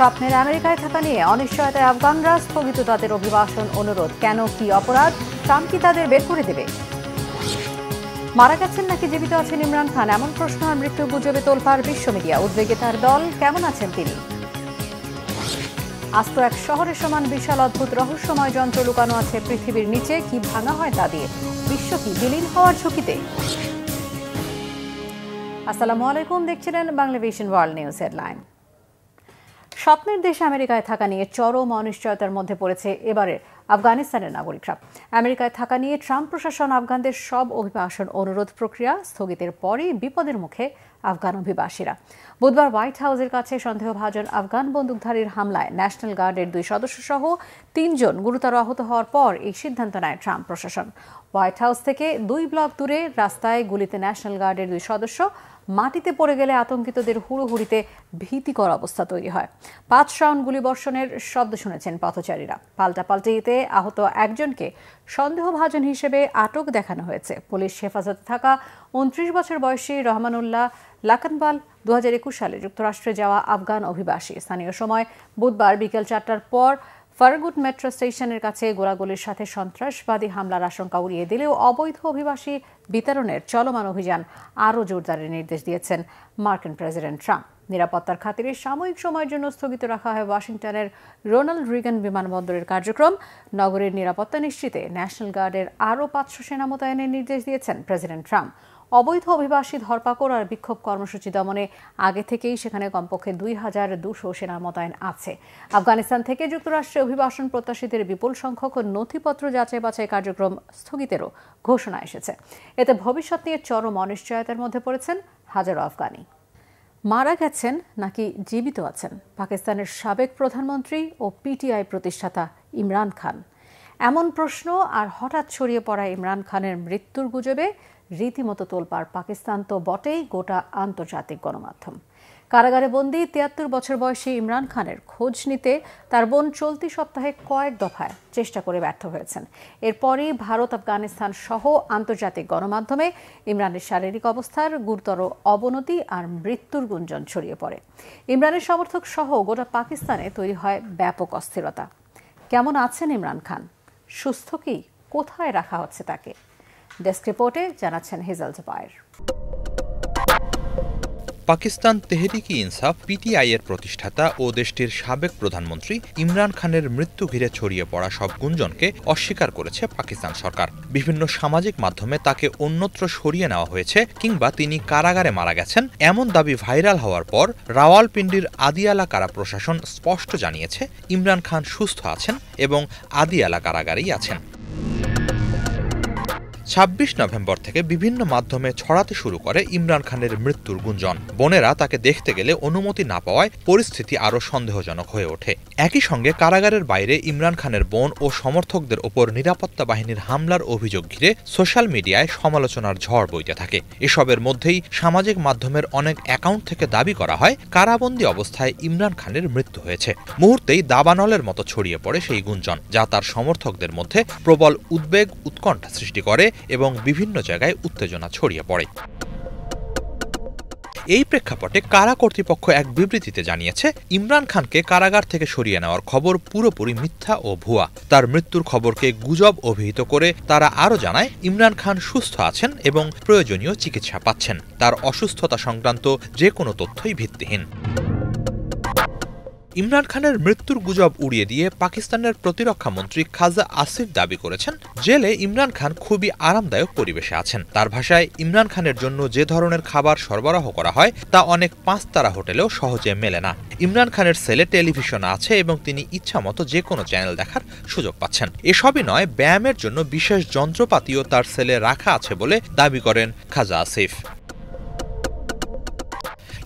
স্বপ্নের আমেরিকায় থাকা নিয়ে অনিশ্চয়তায় আফগানরা স্থগিত তাদের অভিবাসন অনুরোধ। কেন, কি অপরাধ? ট্রাম্প কি তাদের বের করে দেবে? মারা গেছেন নাকি জীবিত আছেন ইমরান খান, এমন প্রশ্ন আর মৃত্যু গুজবে তোলপাড় বিশ্ব মিডিয়া। উদ্বেগে তার দল, কেমন আছেন তিনি? আস্ত এক শহরের সমান বিশাল অদ্ভুত রহস্যময় যন্ত্র লুকানো আছে পৃথিবীর নিচে। কি ভাঙা হয় তা দিয়ে? বিশ্ব কি বিলীন হওয়ার ঝুঁকিতে? আসসালামু আলাইকুম, দেখছিলেন বাংলাভিশন ওয়ার্ল্ড নিউজ হেডলাইন। স্বপ্নের দেশ আমেরিকায় থাকা নিয়ে চরম অনিশ্চয়তার মধ্যে পড়েছে এবারে আফগানিস্তানের নাগরিকরা। আমেরিকায় থাকা নিয়ে ট্রাম্প প্রশাসন আফগানদের সব অভিবাসন অনুরোধ প্রক্রিয়া স্থগিতের পরই বিপদের মুখে আফগান অভিবাসীরা। বুধবার হোয়াইট হাউসের কাছে সন্দেহভাজন আফগান বন্দুকধারীর হামলায় ন্যাশনাল গার্ডের 2 সদস্য সহ 3 জন গুরুতর আহত হওয়ার পর এই সিদ্ধান্ত নেয় ট্রাম্প প্রশাসন। হোয়াইট হাউস থেকে 2 ব্লক দূরে রাস্তায় গুলিতে ন্যাশনাল গার্ডের 2 সদস্য মাটিতে পড়ে গেলে আতঙ্কিতদের হুড়োহুড়িতে ভীতিকর অবস্থা তৈরি হয়। 5 রাউন্ড গুলিবর্ষণের শব্দ শুনেছেন পথচারীরা। পাল্টাপাল্টিতে আহত একজনকে সন্দেহভাজন হিসেবে আটক দেখানো হয়েছে। পুলিশ হেফাজতে থাকা 29 বছর বয়সী রহমানুল্লাহ লাকানবাল 2021 সালে যুক্তরাষ্ট্রে যাওয়া আফগান অভিবাসী। স্থানীয় সময় বুধবার বিকেল 4টার পর ফারাগুট মেট্রো স্টেশনের কাছে গোলাগুলির সাথে সন্ত্রাসবাদী হামলার আশঙ্কা উড়িয়ে দিলেও অবৈধ অভিবাসী বিতরণের চলমান অভিযান আরও জোরদারের নির্দেশ দিয়েছেন মার্কিন প্রেসিডেন্ট ট্রাম্প। নিরাপত্তার খাতিরে সাময়িক সময়ের জন্য স্থগিত রাখা হয় ওয়াশিংটনের রোনাল্ড রিগান বিমানবন্দরের কার্যক্রম। নগরীর নিরাপত্তা নিশ্চিতে ন্যাশনাল গার্ডের আরও 500 সেনা মোতায়েনের নির্দেশ দিয়েছেন প্রেসিডেন্ট ট্রাম্প। অবৈধ অভিবাসী ধরপাকড় আর বিক্ষোভ কর্মসূচি দমনে আগে থেকেই সেখানে কমপক্ষে 2200 সেনা মোতায়েন আছে। আফগানিস্তান থেকে যুক্তরাষ্ট্রে অভিবাসন প্রত্যাশীদের বিপুল সংখ্যক নথিপত্র যাচাই বাছাই কার্যক্রম স্থগিতেরও ঘোষণা এসেছে। এতে ভবিষ্যৎ নিয়ে চরম অনিশ্চয়তার মধ্যে পড়েছেন হাজারো আফগানি। মারা গেছেন নাকি জীবিত আছেন পাকিস্তানের সাবেক প্রধানমন্ত্রী ও পিটিআই প্রতিষ্ঠাতা ইমরান খান? এমন প্রশ্ন আর হঠাৎ ছড়িয়ে পড়া ইমরান খানের মৃত্যুর গুজবে রীতিমতো তোলপাড় পাকিস্তান তো বটেই, গোটা আন্তর্জাতিক গণমাধ্যম। কারাগারে বন্দী 73 বছর বয়সী ইমরান খানের খোঁজ নিতে তার বোন চলতি সপ্তাহে কয়েক দফায় চেষ্টা করে ব্যর্থ হয়েছেন। এরপরই ভারত, আফগানিস্তান সহ আন্তর্জাতিক গণমাধ্যমে ইমরানের শারীরিক অবস্থার গুরুতর অবনতি আর মৃত্যুর গুঞ্জন ছড়িয়ে পড়ে। ইমরানের সমর্থক সহ গোটা পাকিস্তানে তৈরি হয় ব্যাপক অস্থিরতা। কেমন আছেন ইমরান খান? সুস্থ কি? কোথায় রাখা হচ্ছে তাকে? ডেস্ক রিপোর্টে জানাচ্ছেন হেজাল জুবায়ের। পাকিস্তান তেহরিকে ইনসাফ পিটিআই এর প্রতিষ্ঠাতা ও দেশটির সাবেক প্রধানমন্ত্রী ইমরান খানের মৃত্যু ঘিরে ছড়িয়ে পড়া সব গুঞ্জনকে অস্বীকার করেছে পাকিস্তান সরকার। বিভিন্ন সামাজিক মাধ্যমে তাকে অন্যত্র সরিয়ে নেওয়া হয়েছে কিংবা তিনি কারাগারে মারা গেছেন এমন দাবি ভাইরাল হওয়ার পর রাওয়ালপিন্ডির আদিয়ালা কারা প্রশাসন স্পষ্ট জানিয়েছে ইমরান খান সুস্থ আছেন এবং আদিয়ালা কারাগারেই আছেন। 26 নভেম্বর থেকে বিভিন্ন মাধ্যমে ছড়াতে শুরু করে ইমরান খানের মৃত্যুর গুঞ্জন। বোনেরা তাকে দেখতে গেলে অনুমতি না পাওয়ায় পরিস্থিতি আরও সন্দেহজনক হয়ে ওঠে। একই সঙ্গে কারাগারের বাইরে ইমরান খানের বোন ও সমর্থকদের ওপর নিরাপত্তা বাহিনীর হামলার অভিযোগ ঘিরে সোশ্যাল মিডিয়ায় সমালোচনার ঝড় বইতে থাকে। এসবের মধ্যেই সামাজিক মাধ্যমের অনেক অ্যাকাউন্ট থেকে দাবি করা হয় কারাবন্দী অবস্থায় ইমরান খানের মৃত্যু হয়েছে। মুহূর্তেই দাবানলের মতো ছড়িয়ে পড়ে সেই গুঞ্জন, যা তার সমর্থকদের মধ্যে প্রবল উদ্বেগ, উৎকণ্ঠা সৃষ্টি করে এবং বিভিন্ন জায়গায় উত্তেজনা ছড়িয়ে পড়ে। এই প্রেক্ষাপটে কারা কর্তৃপক্ষ এক বিবৃতিতে জানিয়েছে ইমরান খানকে কারাগার থেকে সরিয়ে নেওয়ার খবর পুরোপুরি মিথ্যা ও ভুয়া। তার মৃত্যুর খবরকে গুজব অভিহিত করে তারা আরও জানায় ইমরান খান সুস্থ আছেন এবং প্রয়োজনীয় চিকিৎসা পাচ্ছেন। তার অসুস্থতা সংক্রান্ত যে কোনো তথ্যই ভিত্তিহীন। ইমরান খানের মৃত্যুর গুজব উড়িয়ে দিয়ে পাকিস্তানের প্রতিরক্ষা মন্ত্রী খাজা আসিফ দাবি করেছেন জেলে ইমরান খান খুবই আরামদায়ক পরিবেশে আছেন। তার ভাষায়, ইমরান খানের জন্য যে ধরনের খাবার সরবরাহ করা হয় তা অনেক 5 তারা হোটেলেও সহজে মেলে না। ইমরান খানের সেলে টেলিভিশন আছে এবং তিনি ইচ্ছামতো যে কোনো চ্যানেল দেখার সুযোগ পাচ্ছেন। এসবই নয়, ব্যায়ামের জন্য বিশেষ যন্ত্রপাতিও তার সেলে রাখা আছে বলে দাবি করেন খাজা আসিফ।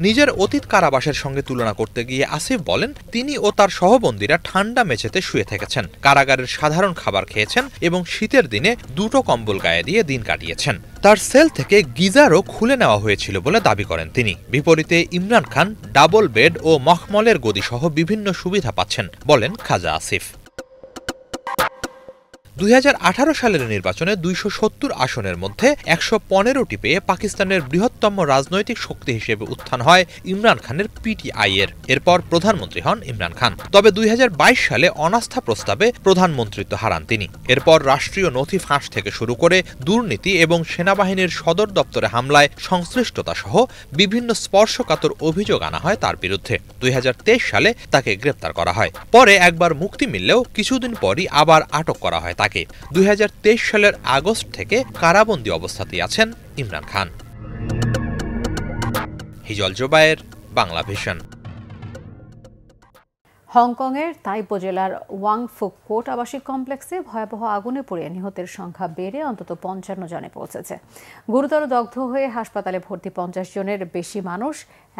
নিজের অতীত কারাবাসের সঙ্গে তুলনা করতে গিয়ে আসিফ বলেন তিনি ও তার সহবন্দীরা ঠান্ডা মেঝেতে শুয়ে থেকেছেন, কারাগারের সাধারণ খাবার খেয়েছেন এবং শীতের দিনে 2টো কম্বল গায়ে দিয়ে দিন কাটিয়েছেন। তার সেল থেকে গিজারও খুলে নেওয়া হয়েছিল বলে দাবি করেন তিনি। বিপরীতে ইমরান খান ডাবল বেড ও মখমলের গদি সহ বিভিন্ন সুবিধা পাচ্ছেন বলেন খাজা আসিফ। 2018 সালের নির্বাচনে 270 আসনের মধ্যে 115টি পেয়ে পাকিস্তানের বৃহত্তম রাজনৈতিক শক্তি হিসেবে উত্থান হয় ইমরান খানের পিটিআই এর। এরপর প্রধানমন্ত্রী হন ইমরান খান। তবে 2022 সালে অনাস্থা প্রস্তাবে প্রধানমন্ত্রিত্ব হারান তিনি। এরপর রাষ্ট্রীয় নথি ফাঁস থেকে শুরু করে দুর্নীতি এবং সেনাবাহিনীর সদর দপ্তরে হামলায় সংশ্লিষ্টতা সহ বিভিন্ন স্পর্শকাতর অভিযোগ আনা হয় তার বিরুদ্ধে। 2023 সালে তাকে গ্রেপ্তার করা হয়। পরে একবার মুক্তি মিললেও কিছুদিন পরই আবার আটক করা হয় তাকে। 2023 সালের আগস্ট থেকে কারাবন্দী অবস্থাতেই আছেন ইমরান খান। হিজল জোবায়ের, বাংলা ভিশন। হংকংয়ের তাইপো জেলার ওয়াং ফুক কোর্ট আবাসিক কমপ্লেক্সে ভয়াবহ আগুনে পুড়ে নিহতের সংখ্যা বেড়ে অন্তত 55 জনে পৌঁছেছে। গুরুতর দগ্ধ হয়ে হাসপাতালে ভর্তি 50 জনের বেশি মানুষ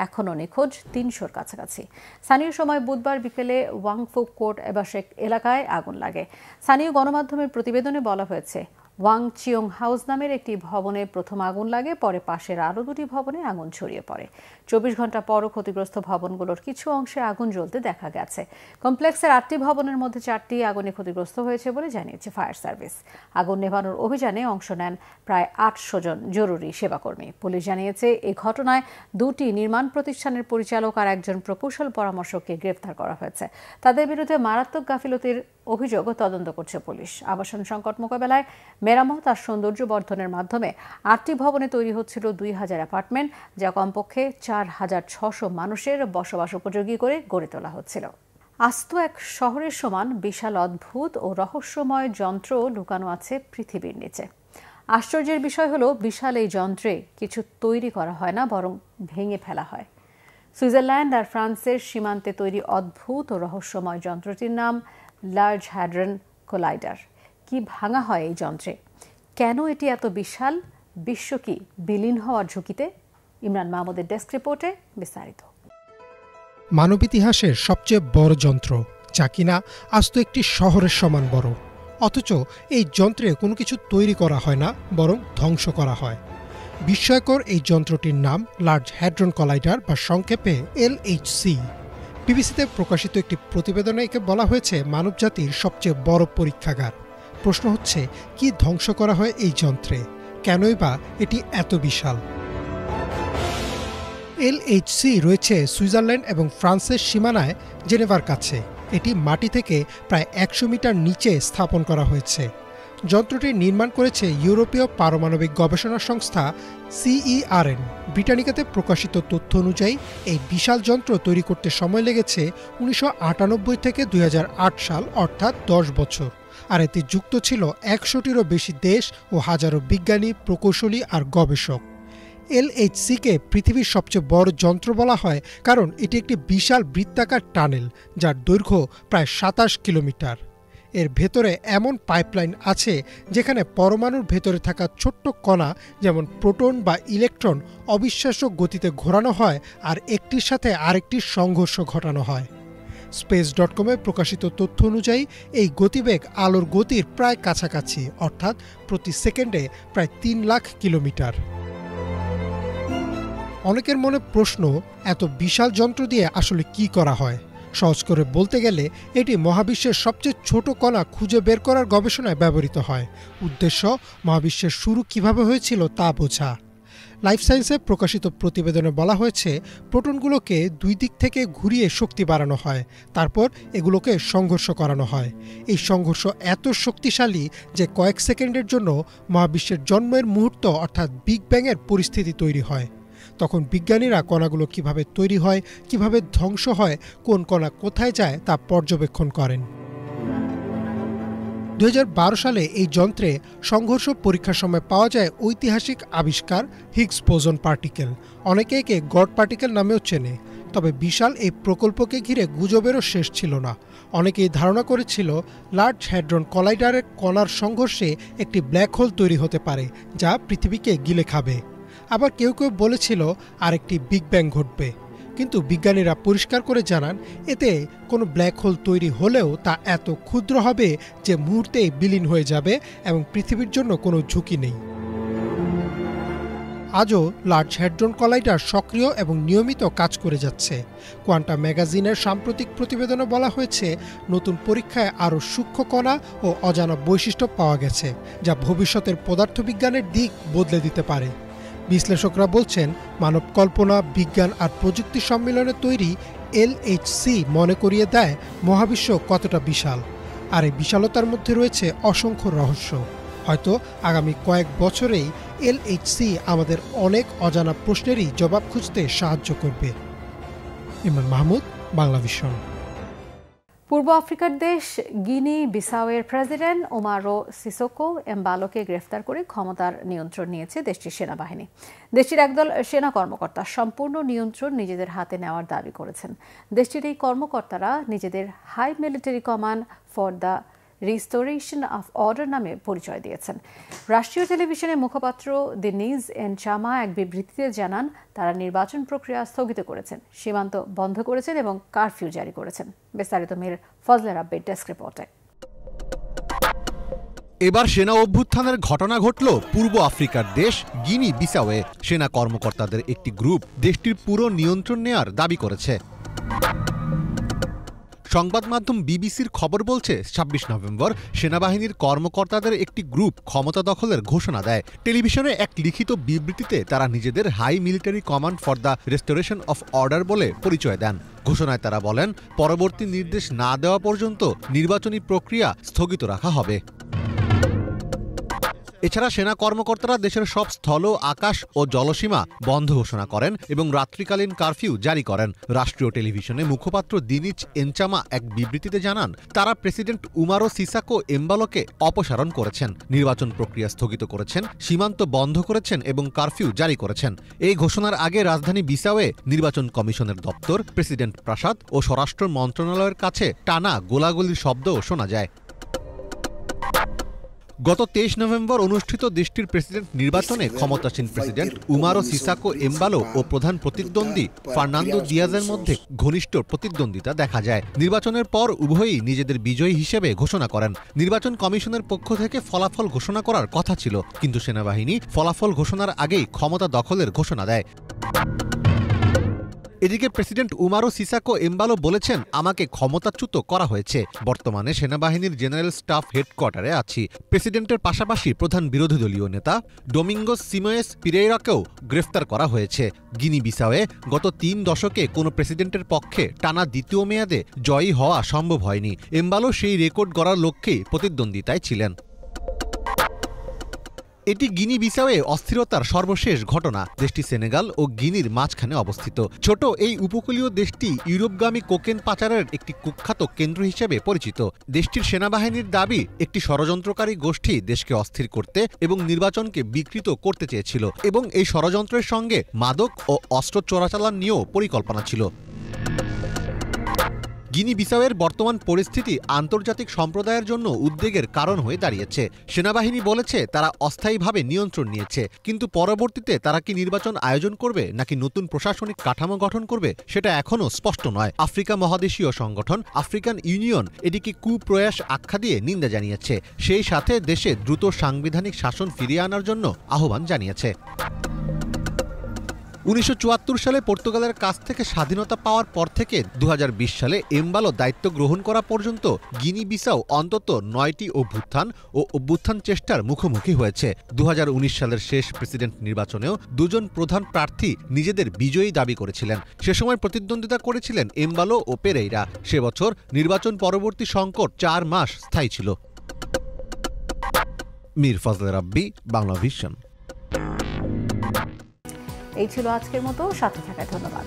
এখনও নিখোঁজ 300-র কাছাকাছি। স্থানীয় সময় বুধবার বিকেলে ওয়াং ফুক কোর্ট আবাসিক এলাকায় আগুন লাগে। স্থানীয় গণমাধ্যমের প্রতিবেদনে বলা হয়েছে, ওয়াং চিয়ং হাউস নামের একটি ভবনে প্রথম আগুন লাগে, পরে পাশের আরও 2টি ভবনে আগুন ছড়িয়ে পড়ে। 24 ঘন্টা পরও ক্ষতিগ্রস্ত ভবনগুলোর কিছু অংশে আগুন জ্বলতে দেখা গেছে। কমপ্লেক্সের 8টি ভবনের মধ্যে 4টি আগুনে ক্ষতিগ্রস্ত হয়েছে বলে জানিয়েছে ফায়ার সার্ভিস। আগুন নেভানোর অভিযানে অংশ নেন প্রায় 800 জন জরুরি সেবাকর্মী। পুলিশ জানিয়েছে, এই ঘটনায় 2টি নির্মাণ প্রতিষ্ঠানের পরিচালক আর একজন প্রকৌশল পরামর্শককে গ্রেফতার করা হয়েছে। তাদের বিরুদ্ধে মারাত্মক গাফিলতির অভিযোগ তদন্ত করছে পুলিশ। আবাসন সংকট মোকাবেলায় মেরামত আর সৌন্দর্য বর্ধনের মাধ্যমে 8টি ভবনে তৈরি হচ্ছিল 2000 অ্যাপার্টমেন্ট, যা কমপক্ষে 4600 মানুষের বসবাস উপযোগী করে গড়ে তোলা হচ্ছিল। আস্ত এক শহরের সমান বিশাল অদ্ভুত ও রহস্যময় যন্ত্র লুকানো আছে পৃথিবীর নিচে। আশ্চর্যের বিষয় হলো, বিশাল এই যন্ত্রে কিছু তৈরি করা হয় না, বরং ভেঙে ফেলা হয়। সুইজারল্যান্ড আর ফ্রান্সের সীমান্তে তৈরি অদ্ভুত ও রহস্যময় যন্ত্রটির নাম লার্জ হ্যাড্রন কোলাইডার। কি ভাঙা হয় এই যন্ত্রে? কেন এটি এত বিশাল? বিশ্ব কি বিলীন হওয়ার ঝুঁকিতে? ইমরান মাহমুদের ডেস্ক রিপোর্টে বিস্তারিত। মানব ইতিহাসের সবচেয়ে বড় যন্ত্র, যা কিনা আস্ত একটি শহরের সমান বড়। অথচ এই যন্ত্রে কোনো কিছু তৈরি করা হয় না, বরং ধ্বংস করা হয়। বিস্ময়কর এই যন্ত্রটির নাম লার্জ হ্যাড্রন কোলাইডার বা সংক্ষেপে LHC। বিবিসিতে প্রকাশিত একটি প্রতিবেদনে একে বলা হয়েছে মানবজাতির সবচেয়ে বড় পরীক্ষাগার। প্রশ্ন হচ্ছে, কি ধ্বংস করা হয় এই যন্ত্রে? কেনই বা এটি এত বিশাল? LHC রয়েছে সুইজারল্যান্ড এবং ফ্রান্সের সীমানায় জেনেভার কাছে। এটি মাটি থেকে প্রায় 100 মিটার নিচে স্থাপন করা হয়েছে। যন্ত্রটি নির্মাণ করেছে ইউরোপীয় পারমাণবিক গবেষণা সংস্থা CERN। ব্রিটানিকাতে প্রকাশিত তথ্য অনুযায়ী এই বিশাল যন্ত্র তৈরি করতে সময় লেগেছে 1998 থেকে 2008 সাল, অর্থাৎ 10 বছর। আর এতে যুক্ত ছিল 100টিরও বেশি দেশ ও হাজারো বিজ্ঞানী, প্রকৌশলী আর গবেষক। LHC-কে পৃথিবীর সবচেয়ে বড় যন্ত্র বলা হয় কারণ এটি একটি বিশাল বৃত্তাকার টানেল, যার দৈর্ঘ্য প্রায় 27 কিলোমিটার। এর ভেতরে এমন পাইপলাইন আছে যেখানে পরমাণুর ভেতরে থাকা ছোট্ট কণা, যেমন প্রোটন বা ইলেকট্রন, অবিশ্বাস্য গতিতে ঘোরানো হয় আর একটির সাথে আরেকটির সংঘর্ষ ঘটানো হয়। space.com-এ প্রকাশিত তথ্য অনুযায়ী এই গতিবেগ আলোর গতির প্রায় কাছাকাছি, অর্থাৎ প্রতি সেকেন্ডে প্রায় 3 লাখ কিলোমিটার। অনেকের মনে প্রশ্ন, এত বিশাল যন্ত্র দিয়ে আসলে কি করা হয়? সহজ করে বলতে গেলে এটি মহাবিশ্বের সবচেয়ে ছোট কণা খুঁজে বের করার গবেষণায় ব্যবহৃত হয়। উদ্দেশ্য, মহাবিশ্বের শুরু কিভাবে হয়েছিল তা বোঝা। লাইফ সায়েন্সে প্রকাশিত প্রতিবেদনে বলা হয়েছে, প্রোটনগুলোকে 2 দিক থেকে ঘুরিয়ে শক্তি বাড়ানো হয়, তারপর এগুলোকে সংঘর্ষ করানো হয়। এই সংঘর্ষ এত শক্তিশালী যে কয়েক সেকেন্ডের জন্য মহাবিশ্বের জন্মের মুহূর্ত, অর্থাৎ বিগ ব্যাংয়ের পরিস্থিতি তৈরি হয়। তখন বিজ্ঞানীরা কণাগুলো কিভাবে তৈরি হয়, কিভাবে ধ্বংস হয়, কোন কণা কোথায় যায় তা পর্যবেক্ষণ করেন। 2012 সালে এই যন্ত্রে সংঘর্ষ পরীক্ষার সময় পাওয়া যায় ঐতিহাসিক আবিষ্কার হিগস বোসন পার্টিকেল। অনেকে একে গড পার্টিকেল নামেও চেনে। তবে বিশাল এই প্রকল্পকে ঘিরে গুজবেরও শেষ ছিল না। অনেকেই ধারণা করেছিল লার্জ হ্যাড্রন কোলাইডারের কণার সংঘর্ষে একটি ব্ল্যাক হোল তৈরি হতে পারে, যা পৃথিবীকে গিলে খাবে। আবার কেউ কেউ বলেছিল আরেকটি বিগ ব্যাং ঘটবে। কিন্তু বিজ্ঞানীরা পরিষ্কার করে জানান, এতে কোনো ব্ল্যাক হোল তৈরি হলেও তা এত ক্ষুদ্র হবে যে মুহূর্তেই বিলীন হয়ে যাবে এবং পৃথিবীর জন্য কোনো ঝুঁকি নেই। আজও লার্জ হ্যাড্রন কলাইডার সক্রিয় এবং নিয়মিত কাজ করে যাচ্ছে। কোয়ান্টাম ম্যাগাজিনের সাম্প্রতিক প্রতিবেদনে বলা হয়েছে, নতুন পরীক্ষায় আরও সূক্ষ্ম কণা ও অজানা বৈশিষ্ট্য পাওয়া গেছে, যা ভবিষ্যতের পদার্থবিজ্ঞানের দিক বদলে দিতে পারে। বিশ্লেষকরা বলছেন, মানব কল্পনা, বিজ্ঞান আর প্রযুক্তি সম্মিলনে তৈরি LHC মনে করিয়ে দেয় মহাবিশ্ব কতটা বিশাল, আর এই বিশালতার মধ্যে রয়েছে অসংখ্য রহস্য। হয়তো আগামী কয়েক বছরেই LHC আমাদের অনেক অজানা প্রশ্নেরই জবাব খুঁজতে সাহায্য করবে। ইমরান মাহমুদ, বাংলাভিশন। পূর্ব আফ্রিকার দেশ গিনি বিসাওয়ের প্রেসিডেন্ট ওমারো সিসোকো এমবালোকে গ্রেফতার করে ক্ষমতার নিয়ন্ত্রণ নিয়েছে দেশটির সেনাবাহিনী। দেশটির একদল সেনা কর্মকর্তা সম্পূর্ণ নিয়ন্ত্রণ নিজেদের হাতে নেওয়ার দাবি করেছেন। দেশটির এই কর্মকর্তারা নিজেদের high military command for the restoration of order নামে পরিচয় দিয়েছেন। রাষ্ট্রীয় টেলিভিশনের মুখপাত্র দিনিজ এনচামা এক বিবৃতিতে জানান, তারা নির্বাচন প্রক্রিয়া স্থগিত করেছেন, সীমান্ত বন্ধ করেছেন এবং কারফিউ জারি করেছেন। বিস্তারিত মির ফজলে রাব্বির ডেস্ক রিপোর্টে। এবার সেনা অভ্যুত্থানের ঘটনা ঘটল পূর্ব আফ্রিকার দেশ গিনি বিসাওয়ে। সেনা কর্মকর্তাদের একটি গ্রুপ দেশটির পুরো নিয়ন্ত্রণ নেয়ার দাবি করেছে। সংবাদ মাধ্যম বিবিসির খবর বলছে, ২৬ নভেম্বর সেনাবাহিনীর কর্মকর্তাদের একটি গ্রুপ ক্ষমতা দখলের ঘোষণা দেয়। টেলিভিশনে এক লিখিত বিবৃতিতে তারা নিজেদের high military command for the restoration of order বলে পরিচয় দেন। ঘোষণায় তারা বলেন, পরবর্তী নির্দেশ না দেওয়া পর্যন্ত নির্বাচনী প্রক্রিয়া স্থগিত রাখা হবে। এছাড়া সেনা কর্মকর্তারা দেশের সব স্থল, আকাশ ও জলসীমা বন্ধ ঘোষণা করেন এবং রাত্রিকালীন কারফিউ জারি করেন। রাষ্ট্রীয় টেলিভিশনে মুখপাত্র দিনিজ এনচামা এক বিবৃতিতে জানান, তারা প্রেসিডেন্ট উমারো সিসাকো এমবালোকে অপসারণ করেছেন, নির্বাচন প্রক্রিয়া স্থগিত করেছেন, সীমান্ত বন্ধ করেছেন এবং কারফিউ জারি করেছেন। এই ঘোষণার আগে রাজধানী বিসাওয়ে নির্বাচন কমিশনের দপ্তর, প্রেসিডেন্ট প্রাসাদ ও স্বরাষ্ট্র মন্ত্রণালয়ের কাছে টানা গোলাগুলির শব্দও শোনা যায়। গত ২৩ নভেম্বর অনুষ্ঠিত দেশটির প্রেসিডেন্ট নির্বাচনে ক্ষমতাসীন প্রেসিডেন্ট উমারো সিসাকো এমবালো ও প্রধান প্রতিদ্বন্দ্বী ফার্নান্দো দিয়াজের মধ্যে ঘনিষ্ঠ প্রতিদ্বন্দ্বিতা দেখা যায়। নির্বাচনের পর উভয়ই নিজেদের বিজয়ী হিসেবে ঘোষণা করেন। নির্বাচন কমিশনের পক্ষ থেকে ফলাফল ঘোষণা করার কথা ছিল, কিন্তু সেনাবাহিনী ফলাফল ঘোষণার আগেই ক্ষমতা দখলের ঘোষণা দেয়। এদিকে প্রেসিডেন্ট উমারো সিসাকো এমবালো বলেছেন, আমাকে ক্ষমতাচ্যুত করা হয়েছে। বর্তমানে সেনাবাহিনীর জেনারেল স্টাফ হেডকোয়ার্টারে আছি। প্রেসিডেন্টের পাশাপাশি প্রধান বিরোধী দলীয় নেতা ডোমিঙ্গোস সিমোয়েস পিরেইরাকেও গ্রেফতার করা হয়েছে। গিনি বিসাওয়ে গত ৩ দশকে কোনো প্রেসিডেন্টের পক্ষে টানা দ্বিতীয় মেয়াদে জয়ী হওয়া সম্ভব হয়নি। এমবালো সেই রেকর্ড গড়ার লক্ষ্যেই প্রতিদ্বন্দ্বিতায় ছিলেন। এটি গিনি বিসাওয়ে অস্থিরতার সর্বশেষ ঘটনা। দেশটি সেনেগাল ও গিনির মাঝখানে অবস্থিত। ছোট এই উপকূলীয় দেশটি ইউরোপগামী কোকেন পাচারের একটি কুখ্যাত কেন্দ্র হিসেবে পরিচিত। দেশটির সেনাবাহিনীর দাবি, একটি ষড়যন্ত্রকারী গোষ্ঠী দেশকে অস্থির করতে এবং নির্বাচনকে বিকৃত করতে চেয়েছিল এবং এই ষড়যন্ত্রের সঙ্গে মাদক ও অস্ত্র চোরাচালান নিয়েও পরিকল্পনা ছিল। গিনি বিসাওয়ের বর্তমান পরিস্থিতি আন্তর্জাতিক সম্প্রদায়ের জন্য উদ্বেগের কারণ হয়ে দাঁড়িয়েছে। সেনাবাহিনী বলেছে তারা অস্থায়ীভাবে নিয়ন্ত্রণ নিয়েছে, কিন্তু পরবর্তীতে তারা কি নির্বাচন আয়োজন করবে নাকি নতুন প্রশাসনিক কাঠামো গঠন করবে সেটা এখনও স্পষ্ট নয়। আফ্রিকা মহাদেশীয় সংগঠন আফ্রিকান ইউনিয়ন এটিকে কুপ্রয়াস আখ্যা দিয়ে নিন্দা জানিয়েছে। সেই সাথে দেশে দ্রুত সাংবিধানিক শাসন ফিরিয়ে আনার জন্য আহ্বান জানিয়েছে। ১৯৭৪ সালে পর্তুগালের কাছ থেকে স্বাধীনতা পাওয়ার পর থেকে ২০২০ সালে এমবালো দায়িত্ব গ্রহণ করা পর্যন্ত গিনি বিসাও অন্তত ৯টি অভ্যুত্থান চেষ্টার মুখোমুখি হয়েছে। ২০১৯ সালের শেষ প্রেসিডেন্ট নির্বাচনেও দুজন প্রধান প্রার্থী নিজেদের বিজয়ী দাবি করেছিলেন। সে সময় প্রতিদ্বন্দ্বিতা করেছিলেন এমবালো ও পেরেইরা। সে বছর নির্বাচন পরবর্তী সংকট ৪ মাস স্থায়ী ছিল। মির ফজলে রাব্বি, বাংলাভিশন। এই ছিল আজকের মতো, সাথে থাকায় ধন্যবাদ।